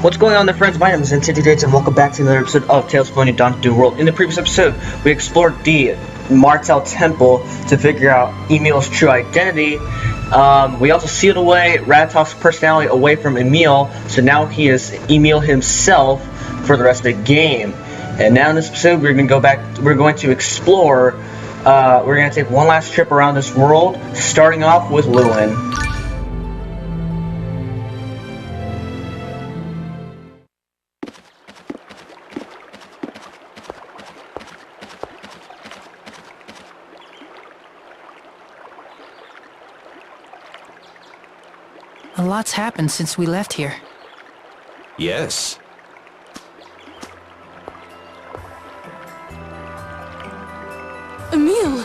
What's going on there, friends? My name is Nintendo and welcome back to another episode of Tales of Symphonia Dawn of Doom World. In the previous episode, we explored the Martel Temple to figure out Emil's true identity. We also sealed away Ratatosk's personality away from Emil, so now he is Emil himself for the rest of the game. And now in this episode, we're going to explore. We're going to take one last trip around this world, starting off with Lewin. A lot's happened since we left here. Yes. Emil!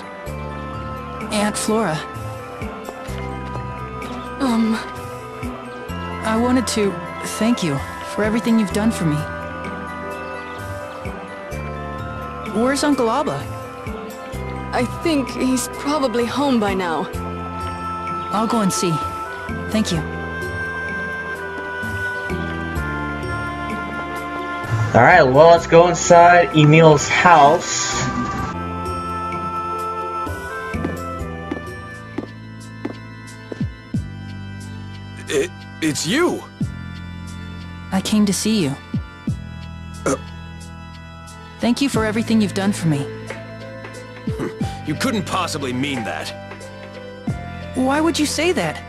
Aunt Flora. I wanted to thank you for everything you've done for me. Where's Uncle Alba? I think he's probably home by now. I'll go and see. Thank you. Alright, well, let's go inside Emil's house. It's you! I came to see you. Thank you for everything you've done for me. You couldn't possibly mean that. Why would you say that?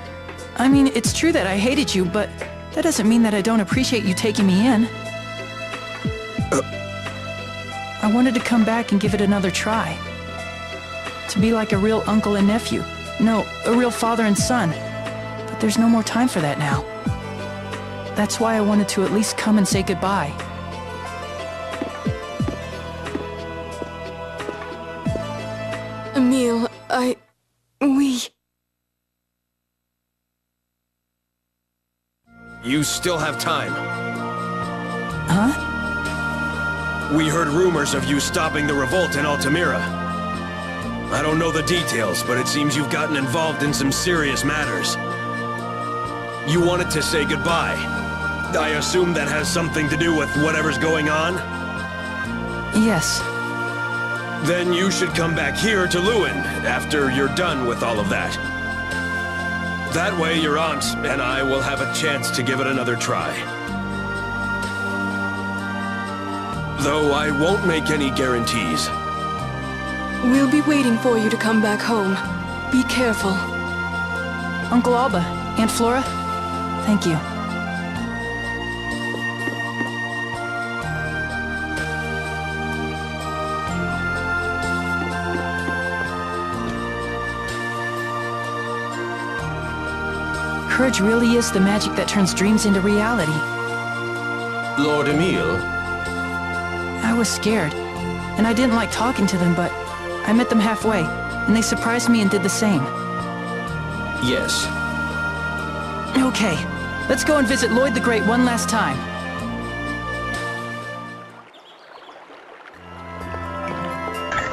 I mean, it's true that I hated you, but that doesn't mean that I don't appreciate you taking me in. I wanted to come back and give it another try. To be like a real uncle and nephew. No, a real father and son. But there's no more time for that now. That's why I wanted to at least come and say goodbye. Emil, we... You still have time. Huh? We heard rumors of you stopping the revolt in Altamira. I don't know the details, but it seems you've gotten involved in some serious matters. You wanted to say goodbye. I assume that has something to do with whatever's going on? Yes. Then you should come back here to Lewin after you're done with all of that. That way your aunt and I will have a chance to give it another try. Though I won't make any guarantees. We'll be waiting for you to come back home. Be careful. Uncle Alba, Aunt Flora, thank you. Courage really is the magic that turns dreams into reality. Lord Emil? I was scared, and I didn't like talking to them, but I met them halfway, and they surprised me and did the same. Yes. Okay, let's go and visit Lloyd the Great one last time.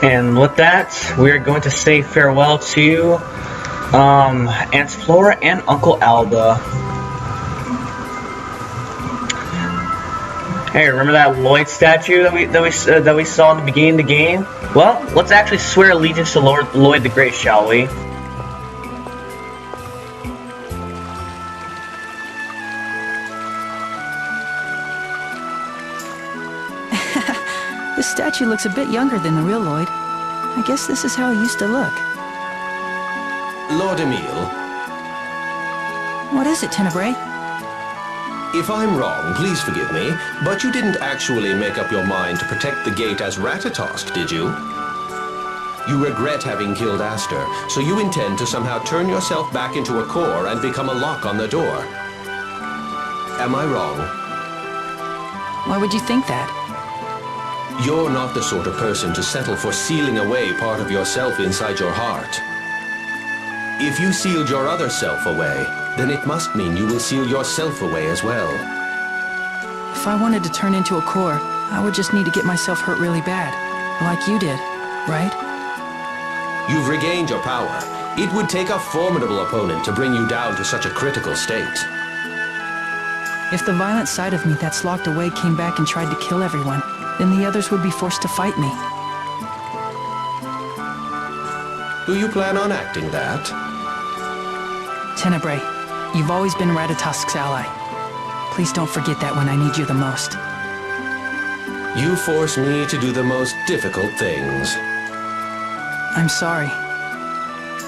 And with that, we're going to say farewell to Aunt Flora and Uncle Alba. Hey, remember that Lloyd statue that we saw in the beginning of the game? Well, let's actually swear allegiance to Lloyd the Great, shall we? This statue looks a bit younger than the real Lloyd. I guess this is how he used to look. Lord Emil, What is it, Tenebrae? if I'm wrong, please forgive me, but you didn't actually make up your mind to protect the gate as Ratatosk, did you? You regret having killed Aster, so you intend to somehow turn yourself back into a core and become a lock on the door. Am I wrong? Why would you think that? You're not the sort of person to settle for sealing away part of yourself inside your heart. If you sealed your other self away, then it must mean you will seal yourself away as well. If I wanted to turn into a core, I would just need to get myself hurt really bad. Like you did, right? You've regained your power. It would take a formidable opponent to bring you down to such a critical state. If the violent side of me that's locked away came back and tried to kill everyone, then the others would be forced to fight me. Do you plan on acting that? Tenebrae, you've always been Ratatosk's ally. Please don't forget that when I need you the most. You force me to do the most difficult things. I'm sorry.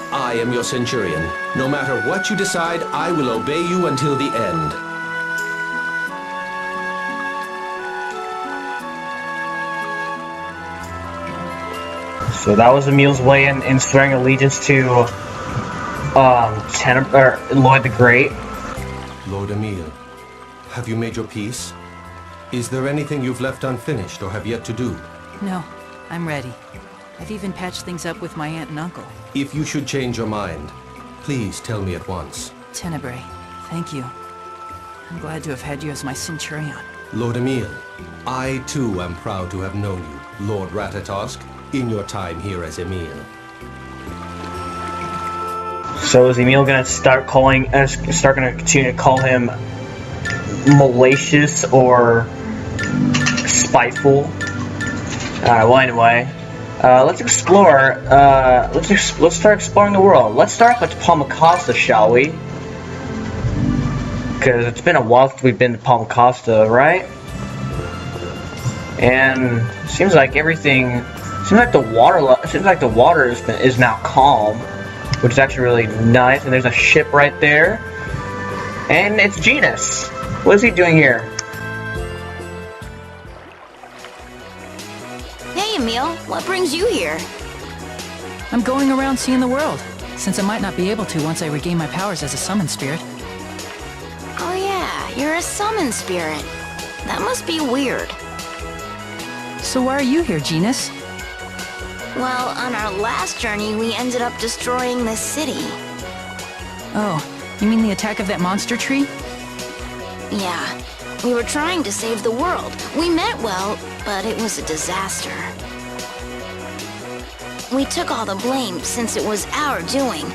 I am your Centurion. No matter what you decide, I will obey you until the end. So that was Emil's way in swearing allegiance to Lloyd the Great. Lord Emil, have you made your peace? Is there anything you've left unfinished or have yet to do? No, I'm ready. I've even patched things up with my aunt and uncle. If you should change your mind, please tell me at once. Tenebrae, thank you. I'm glad to have had you as my Centurion. Lord Emil, I too am proud to have known you, Lord Ratatosk, in your time here as Emil. So is Emil gonna start gonna continue to call him malicious or spiteful? Well, anyway, let's explore. Let's start exploring the world. Let's start with Palmacosta, shall we? Because it's been a while since we've been to Palmacosta, right? And it seems like everything. Seems like the water is now calm, which is actually really nice. And there's a ship right there, and it's Genus. What is he doing here? Hey, Emil, what brings you here? I'm going around seeing the world, since I might not be able to once I regain my powers as a summon spirit. Oh yeah, you're a summon spirit. That must be weird. So why are you here, Genus? Well, on our last journey, we ended up destroying this city. Oh, you mean the attack of that monster tree? Yeah, we were trying to save the world. We meant well, but it was a disaster. We took all the blame since it was our doing,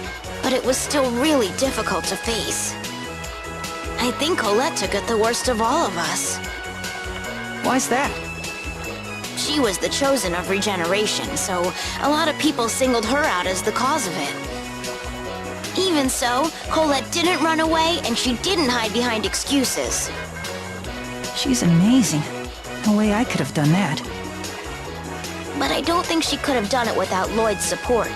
but it was still really difficult to face. I think Colette took it the worst of all of us. Why's that? She was the chosen of regeneration, so a lot of people singled her out as the cause of it. Even so, Colette didn't run away, and she didn't hide behind excuses. She's amazing. No way I could have done that. But I don't think she could have done it without Lloyd's support.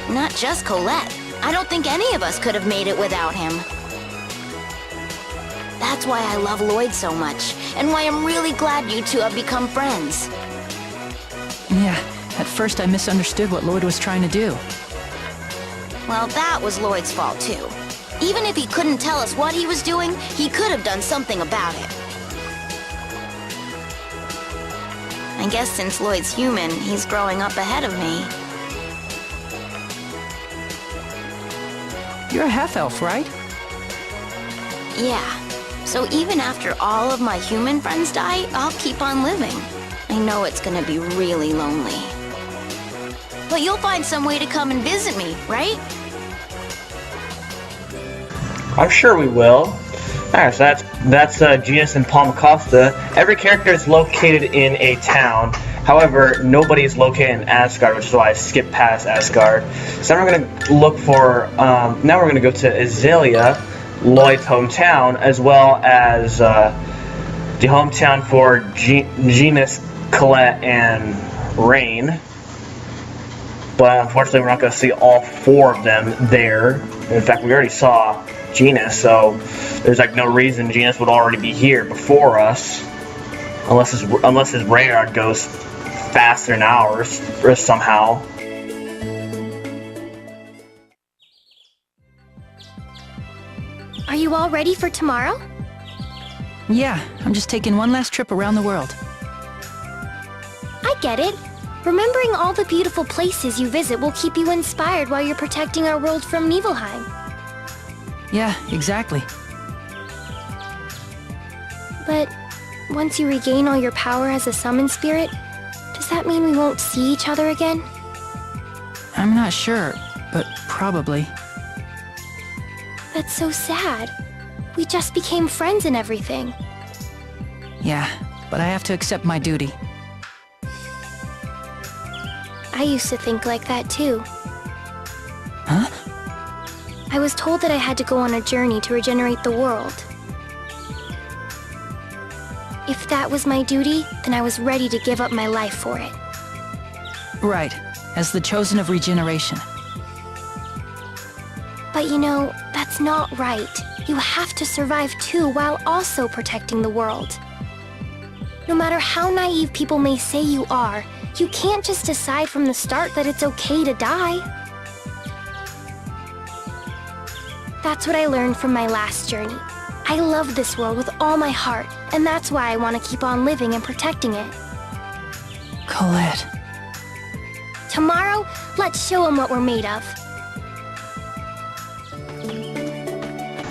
Not just Colette. I don't think any of us could have made it without him. That's why I love Lloyd so much, and why I'm really glad you two have become friends. Yeah, at first I misunderstood what Lloyd was trying to do. Well, that was Lloyd's fault too. Even if he couldn't tell us what he was doing, he could have done something about it. I guess since Lloyd's human, he's growing up ahead of me. You're a half-elf, right? Yeah. So even after all of my human friends die, I'll keep on living. I know it's gonna be really lonely. But you'll find some way to come and visit me, right? I'm sure we will. Alright, so that's Genus and Palmacosta. Every character is located in a town. However, nobody is located in Asgard, which is why I skipped past Asgard. So now we're gonna look for. Now we're gonna go to Azalea, Lloyd's hometown, as well as the hometown for Genus, Colette, and Rain. But unfortunately, we're not going to see all four of them there. In fact, we already saw Genus, so there's like no reason Genus would already be here before us, unless his radar goes faster than ours or somehow. Are you all ready for tomorrow? Yeah, I'm just taking one last trip around the world. I get it. Remembering all the beautiful places you visit will keep you inspired while you're protecting our world from Nibelheim. Yeah, exactly. But once you regain all your power as a summon spirit, does that mean we won't see each other again? I'm not sure, but probably. That's so sad. We just became friends and everything. Yeah, but I have to accept my duty. I used to think like that too. Huh? I was told that I had to go on a journey to regenerate the world. If that was my duty, then I was ready to give up my life for it. Right, as the chosen of regeneration. But you know, that's not right. You have to survive too while also protecting the world. No matter how naive people may say you are, you can't just decide from the start that it's okay to die. That's what I learned from my last journey. I love this world with all my heart, and that's why I want to keep on living and protecting it. Colette. Tomorrow, let's show them what we're made of.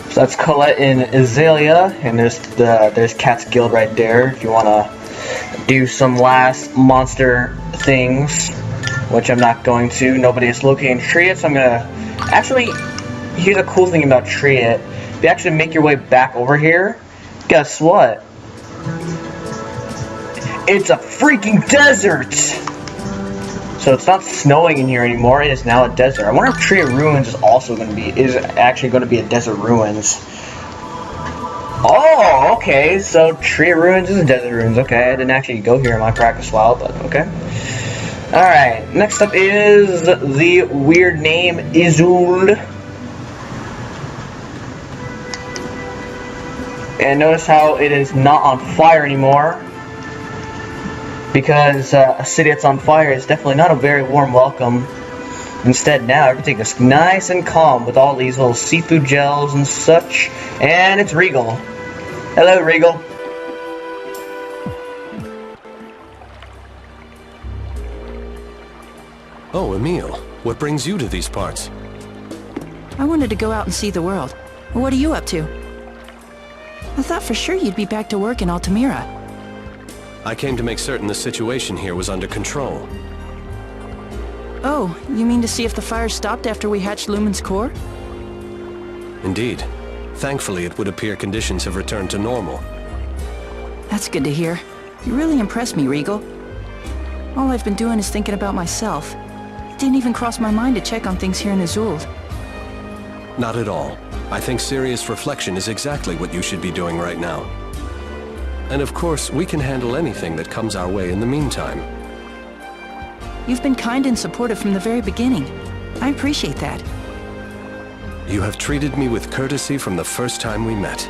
So that's Colette and Azalea, and there's Cat's Guild right there if you want to do some last monster things, which I'm not going to. Nobody is locating Triet, so I'm going to... Actually, here's a cool thing about Triet. If you actually make your way back over here, guess what? It's a freaking desert! So it's not snowing in here anymore, it is now a desert. I wonder if Tree of Ruins is actually going to be a desert ruins. Oh, okay, so Tree of Ruins is a desert ruins. Okay, I didn't actually go here in my practice while, but okay. Alright, next up is the weird name Izul. And notice how it is not on fire anymore. Because a city that's on fire is definitely not a very warm welcome. Instead, now everything is nice and calm with all these little seafood gels and such. And it's Regal. Hello, Regal. Oh, Emil, what brings you to these parts? I wanted to go out and see the world. What are you up to? I thought for sure you'd be back to work in Altamira. I came to make certain the situation here was under control. Oh, you mean to see if the fire stopped after we hatched Lumen's core? Indeed. Thankfully, it would appear conditions have returned to normal. That's good to hear. You really impressed me, Regal. All I've been doing is thinking about myself. It didn't even cross my mind to check on things here in Azul. Not at all. I think serious reflection is exactly what you should be doing right now. And of course, we can handle anything that comes our way in the meantime. You've been kind and supportive from the very beginning. I appreciate that. You have treated me with courtesy from the first time we met.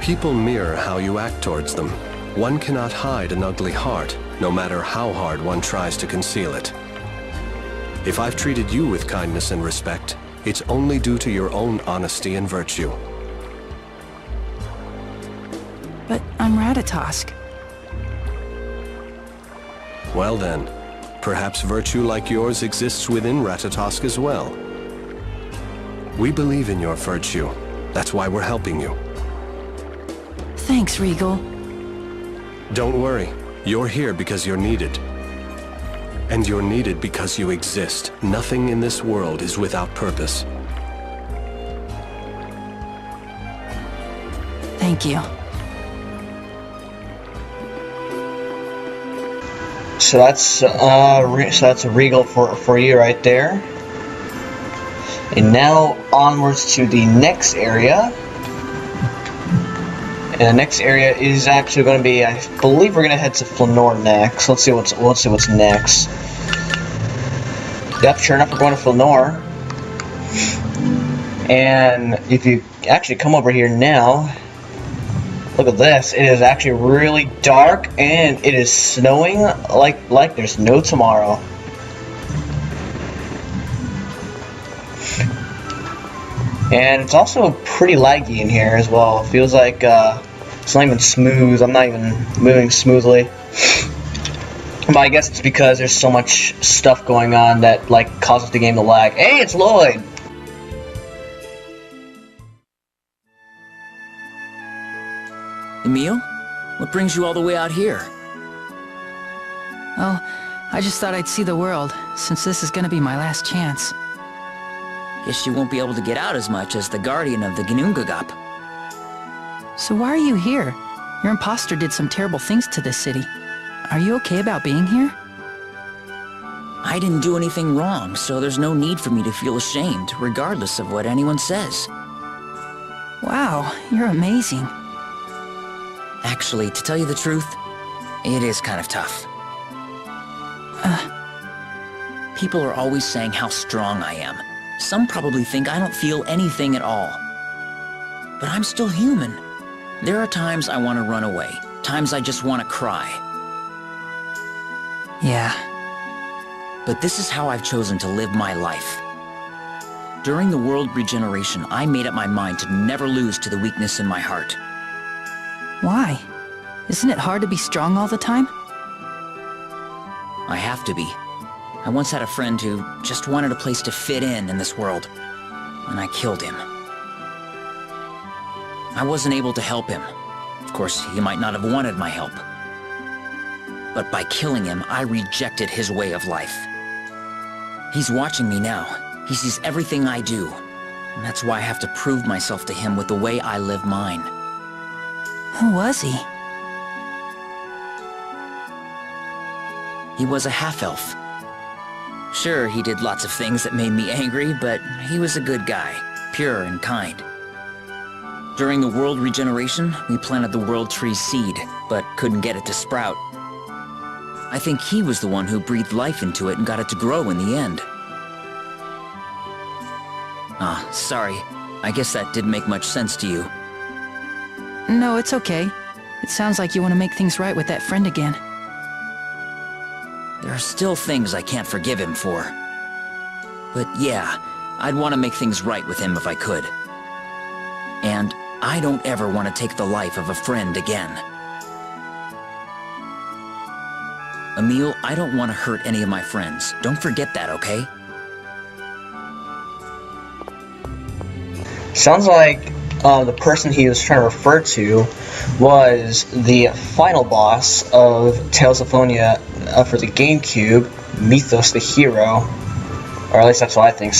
People mirror how you act towards them. One cannot hide an ugly heart, no matter how hard one tries to conceal it. If I've treated you with kindness and respect, it's only due to your own honesty and virtue. But I'm Ratatosk. Well then, perhaps virtue like yours exists within Ratatosk as well. We believe in your virtue. That's why we're helping you. Thanks, Regal. Don't worry. You're here because you're needed. And you're needed because you exist. Nothing in this world is without purpose. Thank you. So that's a Regal for you right there. And now onwards to the next area. And the next area is actually going to be, I believe we're going to head to Flora next. Let's see what's next. Yep, sure enough, we're going to Flora. And if you actually come over here now, look at this. It is actually really dark and it is snowing like there's no tomorrow. And it's also pretty laggy in here as well. It feels like it's not even smooth. I'm not even moving smoothly. But I guess it's because there's so much stuff going on that like causes the game to lag. Hey, it's Lloyd! Emil? What brings you all the way out here? Well, I just thought I'd see the world, since this is gonna be my last chance. Guess you won't be able to get out as much as the guardian of the Gnungagap. So why are you here? Your imposter did some terrible things to this city. Are you okay about being here? I didn't do anything wrong, so there's no need for me to feel ashamed, regardless of what anyone says. Wow, you're amazing. Actually, to tell you the truth, it is kind of tough. People are always saying how strong I am. Some probably think I don't feel anything at all. But I'm still human. There are times I want to run away, times I just want to cry. Yeah. But this is how I've chosen to live my life. During the world regeneration, I made up my mind to never lose to the weakness in my heart. Why? Isn't it hard to be strong all the time? I have to be. I once had a friend who just wanted a place to fit in this world, and I killed him. I wasn't able to help him. Of course, he might not have wanted my help. But by killing him, I rejected his way of life. He's watching me now. He sees everything I do. And that's why I have to prove myself to him with the way I live mine. Who was he? He was a half-elf. Sure, he did lots of things that made me angry, but he was a good guy, pure and kind. During the world regeneration, we planted the World Tree's seed, but couldn't get it to sprout. I think he was the one who breathed life into it and got it to grow in the end. Ah, sorry. I guess that didn't make much sense to you. No, it's okay. It sounds like you want to make things right with that friend again. There are still things I can't forgive him for. But yeah, I'd want to make things right with him if I could. And I don't ever want to take the life of a friend again. Emil, I don't want to hurt any of my friends. Don't forget that, okay? Sounds like the person he was trying to refer to was the final boss of Tales of Symphonia for the Gamecube, Mythos the Hero. Or at least that's what I think.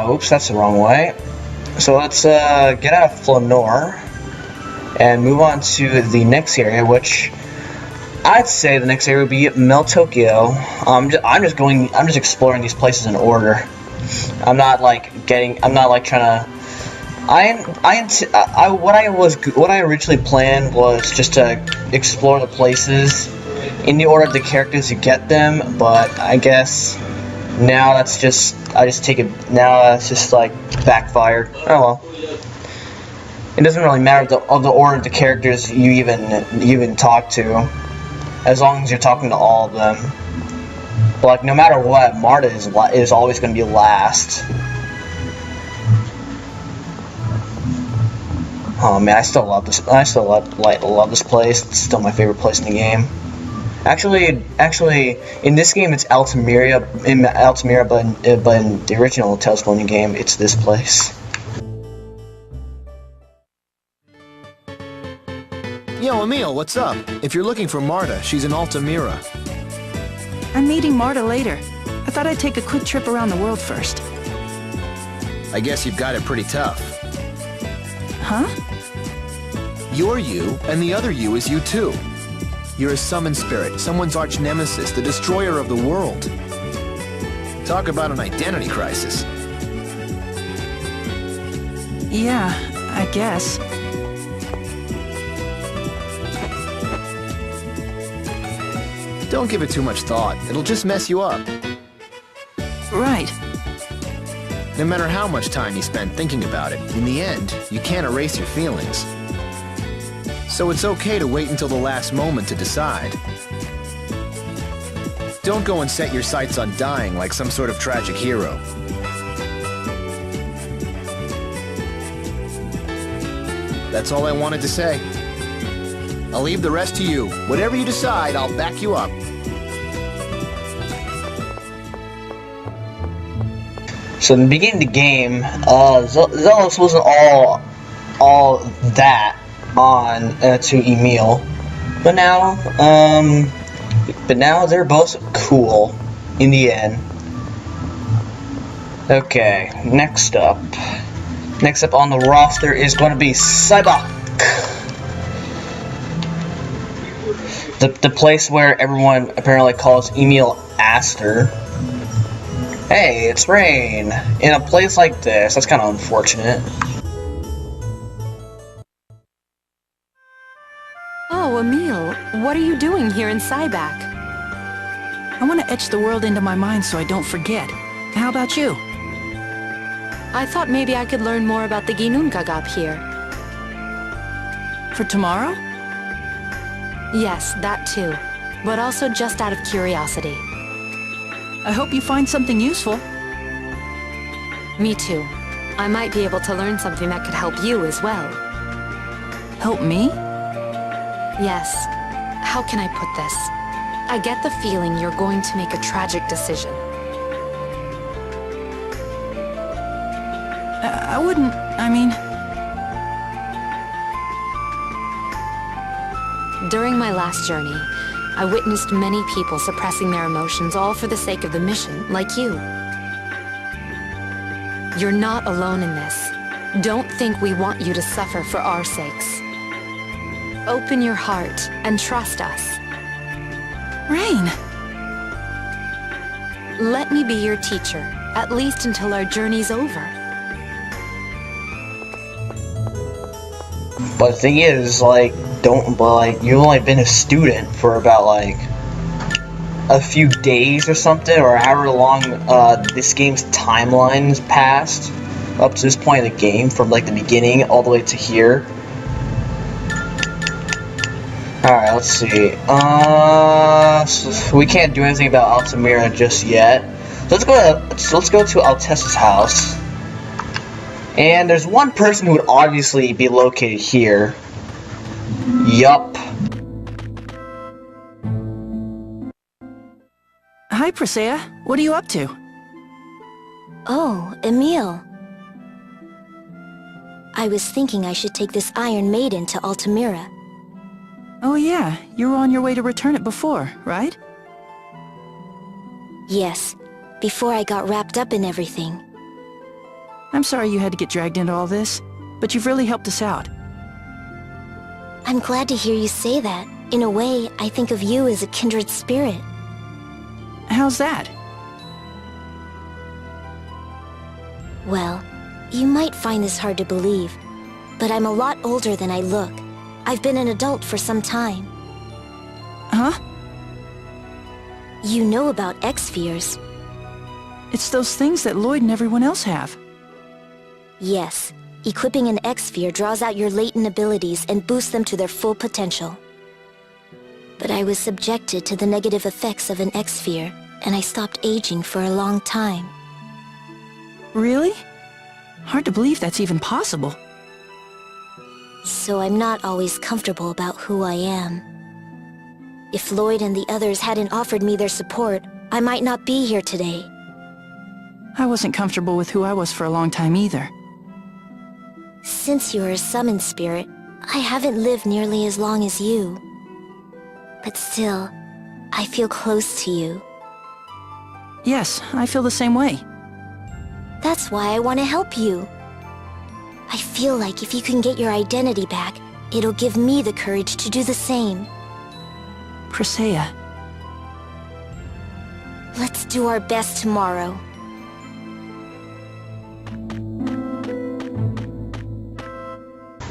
Oops, that's the wrong way. So let's get out of Flora and move on to the next area, which I'd say the next area would be Mel Tokyo. I'm just exploring these places in order. I'm not trying to. What I originally planned was just to explore the places in the order of the characters you get them, but I guess now that's just like backfired. Oh well. It doesn't really matter the order of the characters you even talk to, as long as you're talking to all of them. But like, no matter what, Marta is always going to be last. Oh man, I still love this. I still love this place. It's still my favorite place in the game. Actually, in this game it's Altamira, but in the original Tales of Symphonia game, it's this place. Yo, Emil, what's up? If you're looking for Marta, she's in Altamira. I'm meeting Marta later. I thought I'd take a quick trip around the world first. I guess you've got it pretty tough. Huh? You're you, and the other you is you too. You're a summoned spirit, someone's arch nemesis, the destroyer of the world. Talk about an identity crisis. Yeah, I guess. Don't give it too much thought. It'll just mess you up. Right. No matter how much time you spend thinking about it, in the end, you can't erase your feelings. So it's okay to wait until the last moment to decide. Don't go and set your sights on dying like some sort of tragic hero. That's all I wanted to say. I'll leave the rest to you. Whatever you decide, I'll back you up. So in the beginning of the game, Zelos wasn't all that on to Emil, but now they're both cool in the end. Okay, next up. Next up on the roster is going to be Cybok. The place where everyone apparently calls Emil Aster. Hey, it's Rain. In a place like this, that's kind of unfortunate. Oh, Emil, what are you doing here in Cybak? I want to etch the world into my mind so I don't forget. How about you? I thought maybe I could learn more about the Ginunkagap here. For tomorrow? Yes, that too. But also just out of curiosity. I hope you find something useful. Me too. I might be able to learn something that could help you as well. Help me? Yes. How can I put this? I get the feeling you're going to make a tragic decision. I wouldn't... I mean... During my last journey, I witnessed many people suppressing their emotions all for the sake of the mission, like you. You're not alone in this. Don't think we want you to suffer for our sakes. Open your heart and trust us. Rain! Let me be your teacher, at least until our journey's over. But the thing is, like, you've only been a student for about, like, a few days or something, or however long, this game's timeline's passed up to this point in the game, from, like, the beginning all the way to here. Alright, let's see. So we can't do anything about Altamira just yet. Let's go to Altessa's house. And there's one person who would obviously be located here. Yup. Hi, Presea. What are you up to? Oh, Emil. I was thinking I should take this Iron Maiden to Altamira. Oh yeah, you were on your way to return it before, right? Yes, before I got wrapped up in everything. I'm sorry you had to get dragged into all this, but you've really helped us out. I'm glad to hear you say that. In a way, I think of you as a kindred spirit. How's that? Well, you might find this hard to believe, but I'm a lot older than I look. I've been an adult for some time. Huh? You know about X-Spheres. It's those things that Lloyd and everyone else have. Yes. Equipping an X-Sphere draws out your latent abilities and boosts them to their full potential. But I was subjected to the negative effects of an X-Sphere, and I stopped aging for a long time. Really? Hard to believe that's even possible. So I'm not always comfortable about who I am. If Lloyd and the others hadn't offered me their support, I might not be here today. I wasn't comfortable with who I was for a long time either. Since you're a summoned spirit, I haven't lived nearly as long as you. But still, I feel close to you. Yes, I feel the same way. That's why I want to help you. I feel like if you can get your identity back, it'll give me the courage to do the same. Presea. Let's do our best tomorrow.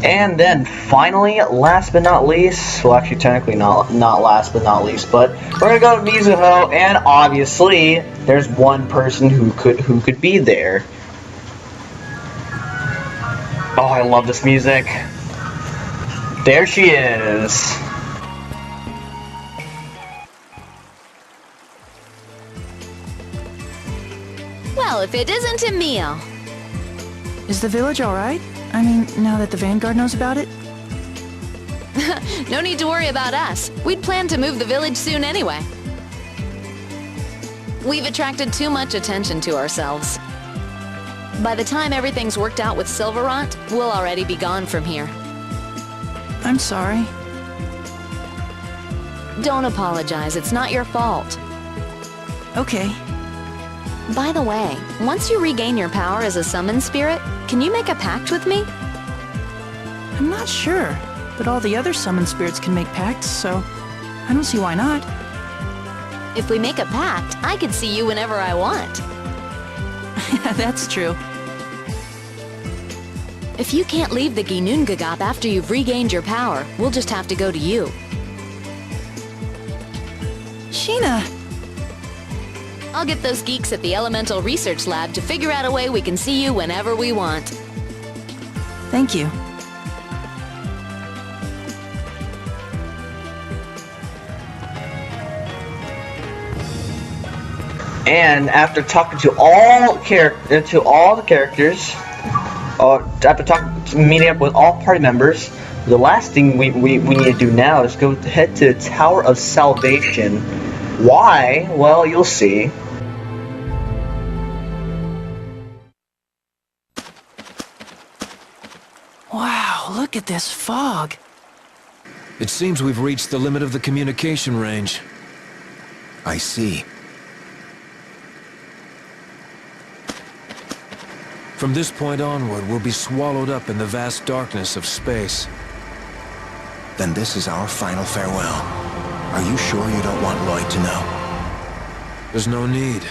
And then finally, last but not least, well actually technically not last but not least, but we're gonna go to Mizuho, and obviously there's one person who could be there. Oh, I love this music. There she is. Well, if it isn't Emil. Is the village alright? I mean, now that the Vanguard knows about it? No need to worry about us. We'd planned to move the village soon anyway. We've attracted too much attention to ourselves. By the time everything's worked out with Silverant, we'll already be gone from here. I'm sorry. Don't apologize, it's not your fault. Okay. By the way, once you regain your power as a summoned spirit, can you make a pact with me? I'm not sure, but all the other summoned spirits can make pacts, so I don't see why not. If we make a pact, I could see you whenever I want. That's true. If you can't leave the Ginnungagap after you've regained your power, we'll just have to go to you. Sheena! I'll get those geeks at the Elemental Research Lab to figure out a way we can see you whenever we want. Thank you. And after talking to all the characters, meeting up with all party members, the last thing we need to do now is head to the Tower of Salvation. Why? Well, you'll see. Wow, look at this fog. It seems we've reached the limit of the communication range. I see. From this point onward, we'll be swallowed up in the vast darkness of space. Then this is our final farewell. Are you sure you don't want Lloyd to know? There's no need.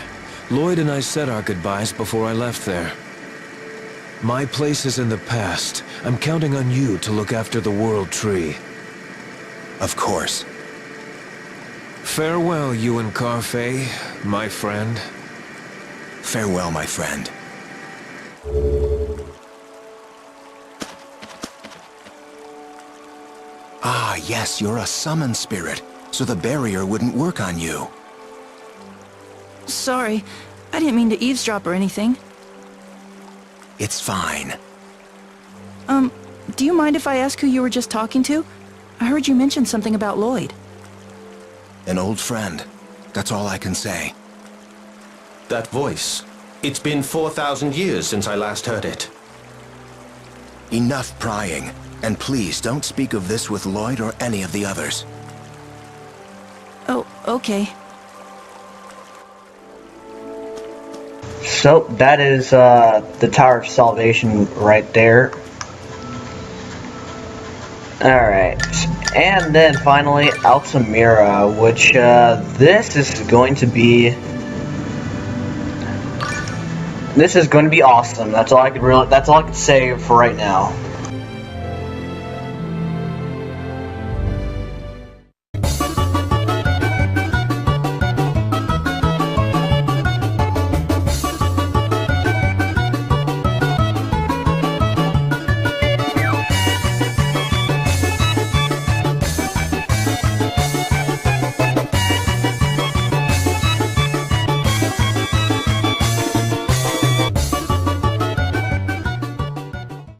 Lloyd and I said our goodbyes before I left there. My place is in the past. I'm counting on you to look after the World Tree. Of course. Farewell, Ewan Carfey, my friend. Farewell, my friend. Ah, yes, you're a summoned spirit, so the barrier wouldn't work on you. Sorry, I didn't mean to eavesdrop or anything. It's fine. Do you mind if I ask who you were just talking to? I heard you mention something about Lloyd. An old friend. That's all I can say. That voice. It's been 4,000 years since I last heard it. Enough prying. And please don't speak of this with Lloyd or any of the others. Oh, okay. So that is the Tower of Salvation right there. Alright, and then finally Altamira, which this is going to be awesome. That's all I could say for right now.